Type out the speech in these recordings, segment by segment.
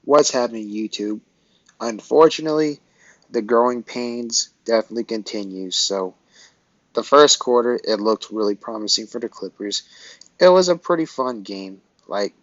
What's happening, YouTube? Unfortunately, the growing pains definitely continues. So the first quarter, it looked really promising for the Clippers. It was a pretty fun game, like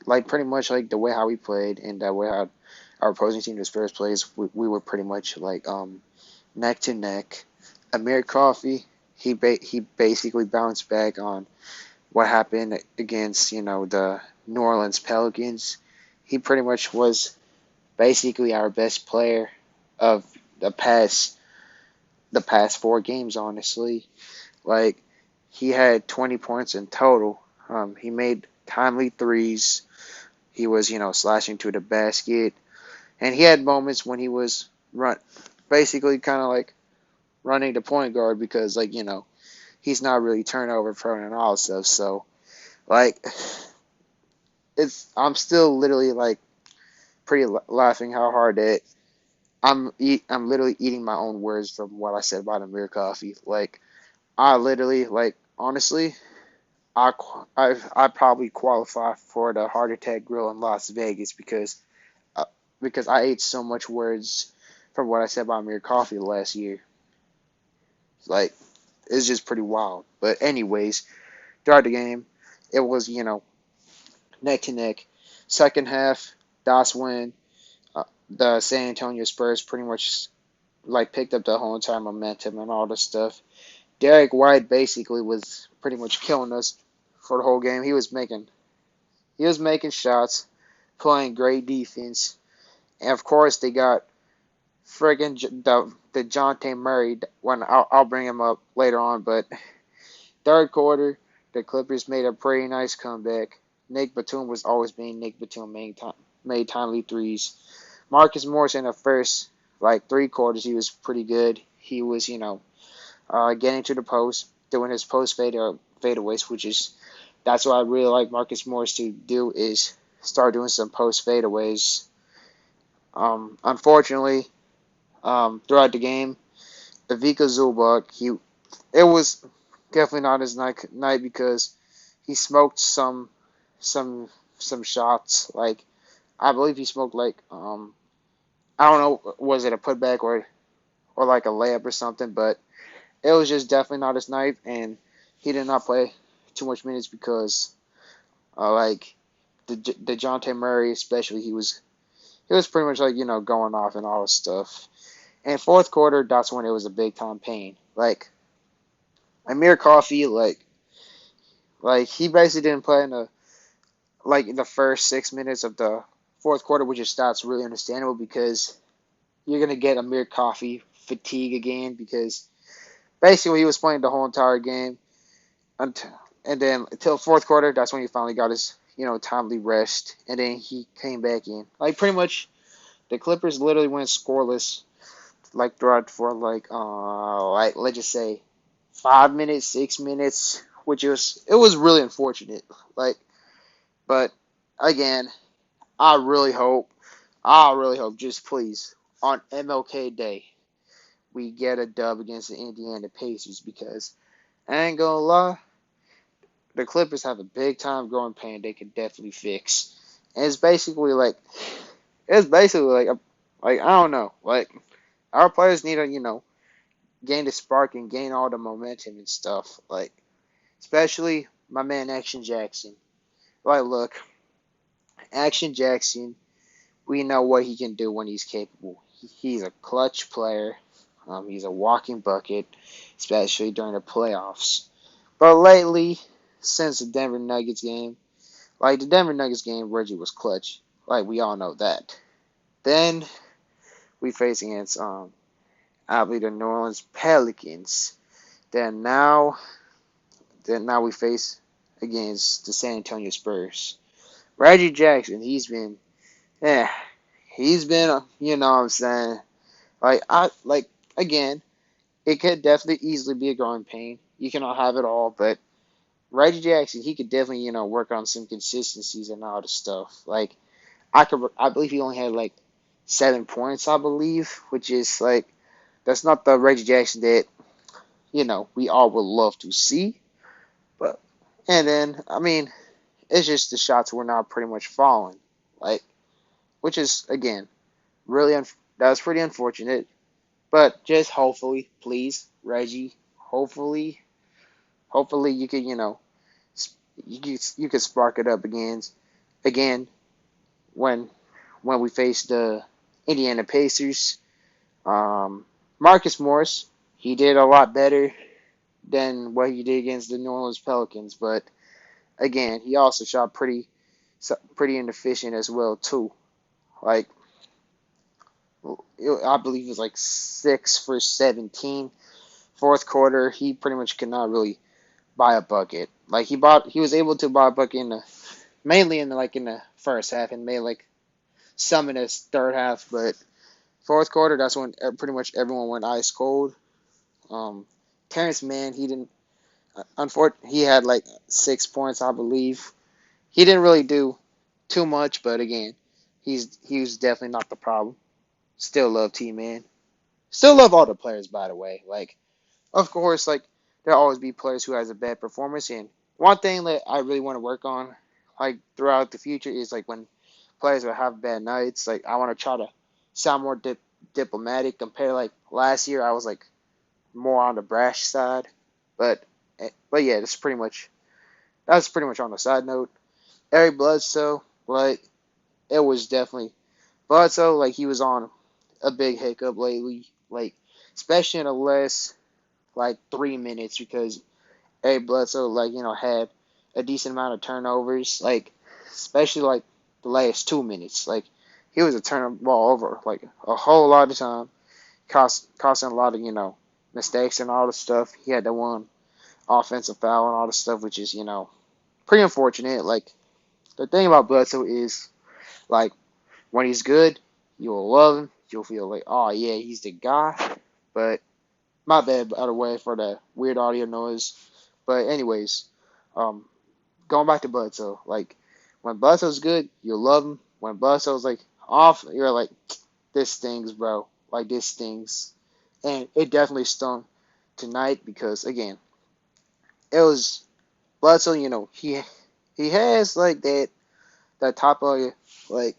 pretty much like the way how we played and that way how our opposing team, the Spurs, plays. We were pretty much like neck to neck. Amir Coffey, he basically bounced back on what happened against the New Orleans Pelicans. He pretty much was basically our best player of the past 4 games, honestly. Like he had 20 points in total. He made timely threes. He was, slashing to the basket, and he had moments when he was basically kind of like running the point guard because, like, he's not really turnover prone and all stuff. So, like, I'm still literally like pretty laughing how hard that I'm literally eating my own words from what I said about Amir Coffey. Like I literally like honestly, I probably qualify for the heart attack grill in Las Vegas uh, because I ate so much words from what I said about Amir Coffey last year. Like it's just pretty wild. But anyways, throughout the game, it was neck to neck. Second half, Dots win. The San Antonio Spurs pretty much like picked up the whole entire momentum and all this stuff. Derek White basically was pretty much killing us for the whole game. He was making shots, playing great defense, and of course they got friggin' the Jonte Murray. When I'll bring him up later on, but third quarter the Clippers made a pretty nice comeback. Nick Batum was always being Nick Batum, made timely threes. Marcus Morris in the first like 3 quarters he was pretty good. He was getting to the post, doing his post fadeaways, which is that's what I really like Marcus Morris to do is start doing some post fadeaways. Unfortunately, throughout the game, Ivica Zubac, it was definitely not his night because he smoked some some shots. Like I believe he smoked like I don't know was it a putback or like a layup or something, but it was just definitely not his night, and he did not play too much minutes because like the Jonte Murray especially he was pretty much like going off and all this stuff. And fourth quarter, that's when it was a big time pain. Like Amir Coffey, like he basically didn't play in the first 6 minutes of the fourth quarter, which is that's really understandable because you're gonna get Amir Coffey fatigue again because basically he was playing the whole entire game until, and then until fourth quarter, that's when he finally got his timely rest, and then he came back in. Like pretty much, the Clippers literally went scoreless like throughout for like let's just say 5 minutes, 6 minutes, which it was really unfortunate. Like, but again, I really hope, just please on MLK Day we get a dub against the Indiana Pacers because I ain't gonna lie, the Clippers have a big time growing pain they could definitely fix. And it's basically like like I don't know, like our players need to gain the spark and gain all the momentum and stuff. Like especially my man Action Jackson. Like look, Action Jackson, we know what he can do when he's capable. He's a clutch player. He's a walking bucket, especially during the playoffs. But lately, since the Denver Nuggets game, like the Denver Nuggets game, Reggie was clutch. Like we all know that. Then we face against I believe the New Orleans Pelicans. Then now, then now we face against the San Antonio Spurs. Reggie Jackson, yeah, he's been, what I'm saying, like again, it could definitely easily be a growing pain. You cannot have it all, but Reggie Jackson, he could definitely, work on some consistencies and all this stuff. Like I believe he only had like 7 points, I believe, which is like that's not the Reggie Jackson that we all would love to see. But and then I mean, it's just the shots were not pretty much falling. Like which is again really that was pretty unfortunate. But just hopefully, please, Reggie, hopefully you could you could spark it up again when we face the Indiana Pacers. Um, Marcus Morris, he did a lot better than what he did against the New Orleans Pelicans, but again, he also shot pretty inefficient as well too. Like I believe it was like 6 for 17. Fourth quarter, he pretty much could not really buy a bucket. Like he was able to buy a bucket mainly in the first half and made like some in his third half, but fourth quarter that's when pretty much everyone went ice cold. Um, Terrence Mann, he didn't. Unfortunately, he had like 6 points, I believe. He didn't really do too much, but again, he was definitely not the problem. Still love T Man. Still love all the players, by the way. Like, of course, like there'll always be players who has a bad performance. And one thing that I really want to work on, like throughout the future, is like when players will have bad nights. Like I want to try to sound more diplomatic compared to like last year. I was like more on the brash side, but yeah, that's pretty much on the side note. Eric Bledsoe, like it was definitely Bledsoe. Like he was on a big hiccup lately, like especially in the last like 3 minutes because Eric Bledsoe had a decent amount of turnovers, like especially like the last 2 minutes. Like he was a turning ball over like a whole lot of time, costing a lot of mistakes and all the stuff. He had the one offensive foul and all the stuff, which is pretty unfortunate. Like the thing about Bledsoe is like when he's good, you'll love him. You'll feel like, oh yeah, he's the guy. But my bad, by the way, for the weird audio noise. But anyways, um, going back to Bledsoe, like when Bledsoe's good, you'll love him. When Bledsoe's like off, you're like, this stings, bro. Like this stings, and it definitely stung tonight because again, it was Bledsoe. He has like that type of like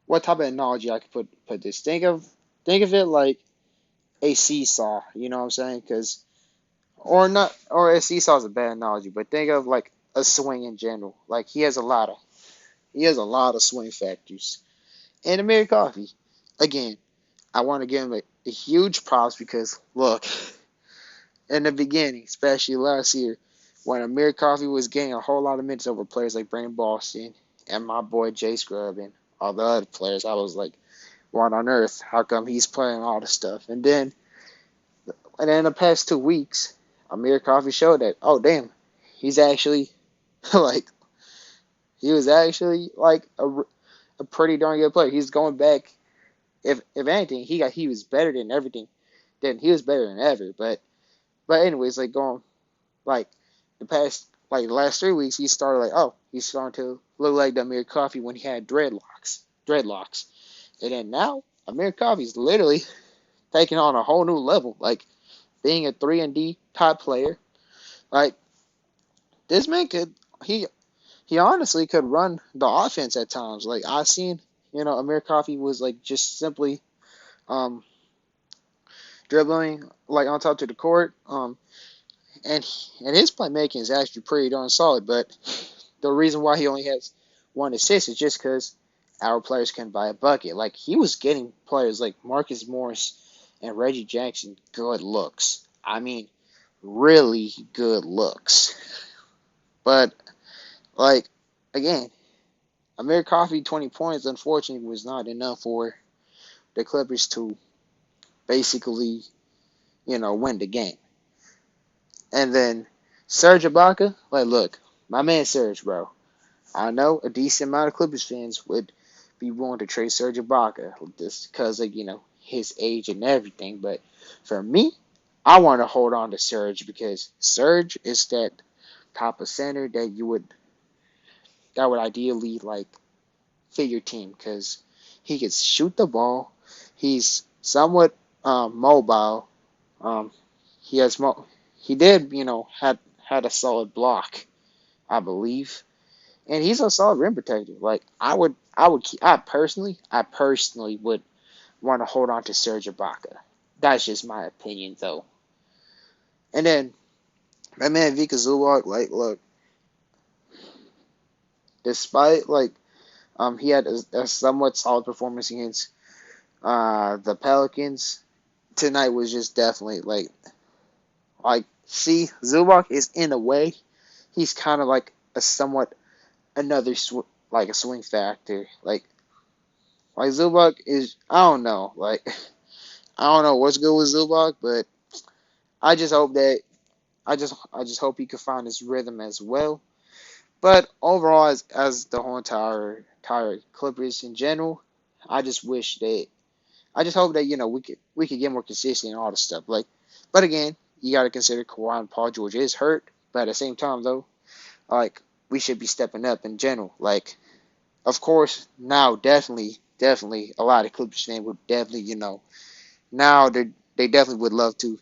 what type of analogy I could put this. Think of it like a seesaw. You know what I'm saying? Because or not, or a seesaw is a bad analogy, but think of like a swing in general. Like he has a lot of swing factors. And Amir Coffey, again, I want to give him a huge props because look, in the beginning, especially last year, when Amir Coffey was getting a whole lot of minutes over players like Brandon Boston and my boy Jay Scrubb and all the other players, I was like, what on earth? How come he's playing all this stuff? And then the past 2 weeks, Amir Coffey showed that, oh damn, he's actually like he was actually like a pretty darn good player. He's going back. If anything, he was better than everything. Then he was better than ever. But anyways, like going like the last 3 weeks, he started like, oh, he's starting to look like the Amir Coffey when he had dreadlocks. And then now Amir Coffey's literally taking on a whole new level, like being a 3 and D type player. Like this man he honestly could run the offense at times. Like I seen, Amir Coffey was like just simply um dribbling like on top of the court. And his playmaking is actually pretty darn solid. But the reason why he only has 1 assist is just because our players can buy a bucket. Like he was getting players like Marcus Morris and Reggie Jackson good looks. I mean, really good looks. But like again, Amir Coffey 20 points unfortunately was not enough for the Clippers to basically win the game. And then Serge Ibaka, like look, my man Serge, bro. I know a decent amount of Clippers fans would be willing to trade Serge Ibaka just because of his age and everything. But for me, I want to hold on to Serge because Serge is that type of center that would ideally like fit your team because he can shoot the ball. He's somewhat mobile. Um, he has he did had a solid block, I believe. and he's a solid rim protector. Like I personally would want to hold on to Serge Ibaka. That's just my opinion, though. And then my man Vika Zubac, like, look, despite like he had a somewhat solid performance against the Pelicans, tonight was just definitely like see Zubac is in a way he's kind of like a somewhat another like a swing factor like Zubac is I don't know like I don't know what's good with Zubac, but I just hope that I just hope he could find his rhythm as well. But overall, as the whole entire Clippers in general, I just wish that I just hope that we could get more consistent and all this stuff. But again, you got to consider Kawhi and Paul George is hurt. But at the same time, though, like we should be stepping up in general. Like, of course, now definitely, a lot of Clippers fans would definitely now they definitely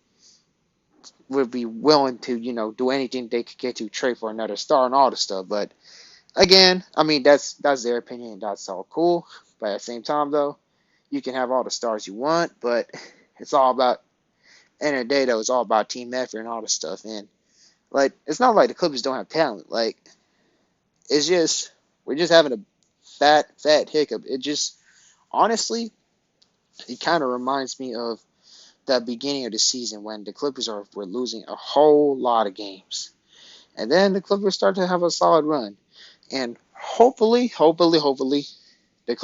would be willing to do anything they could get to trade for another star and all this stuff. But again, I mean that's their opinion and that's all cool. But at the same time, though, you can have all the stars you want, but it's all about end of the day though, it's all about team effort and all this stuff. And like it's not like the Clippers don't have talent. Like it's just we're just having a fat hiccup. It just honestly it kind of reminds me of the beginning of the season when the Clippers were losing a whole lot of games. And then the Clippers start to have a solid run. And hopefully the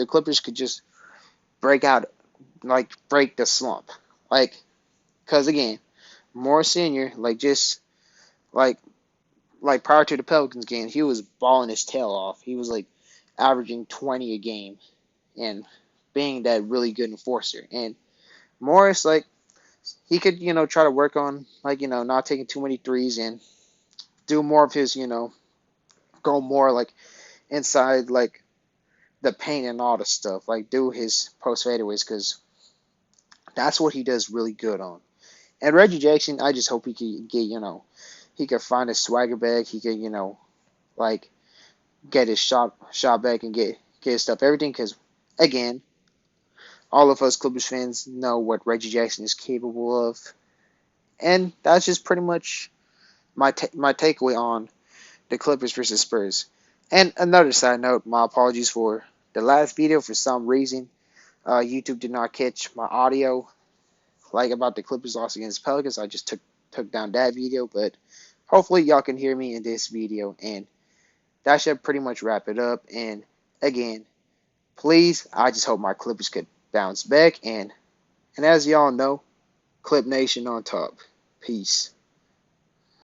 Clippers could just break out break the slump. Like cuz again, Morris Senior like like prior to the Pelicans game, he was balling his tail off. He was like averaging 20 a game and being that really good enforcer. And Morris he could try to work on not taking too many threes and do more of his go more inside the paint and all the stuff like do his post fadeaways because that's what he does really good on. And Reggie Jackson, I just hope he could get he could find his swagger back. He could like get his shot back and get his stuff everything because again all of us Clippers fans know what Reggie Jackson is capable of. And that's just pretty much my takeaway on the Clippers versus Spurs. And another side note, my apologies for the last video. For some reason, YouTube did not catch my audio about the Clippers loss against Pelicans. I just took down that video, but hopefully y'all can hear me in this video. And that should pretty much wrap it up. And again, please, I just hope my Clippers could bounce back. And as y'all know, Clip Nation on top. Peace.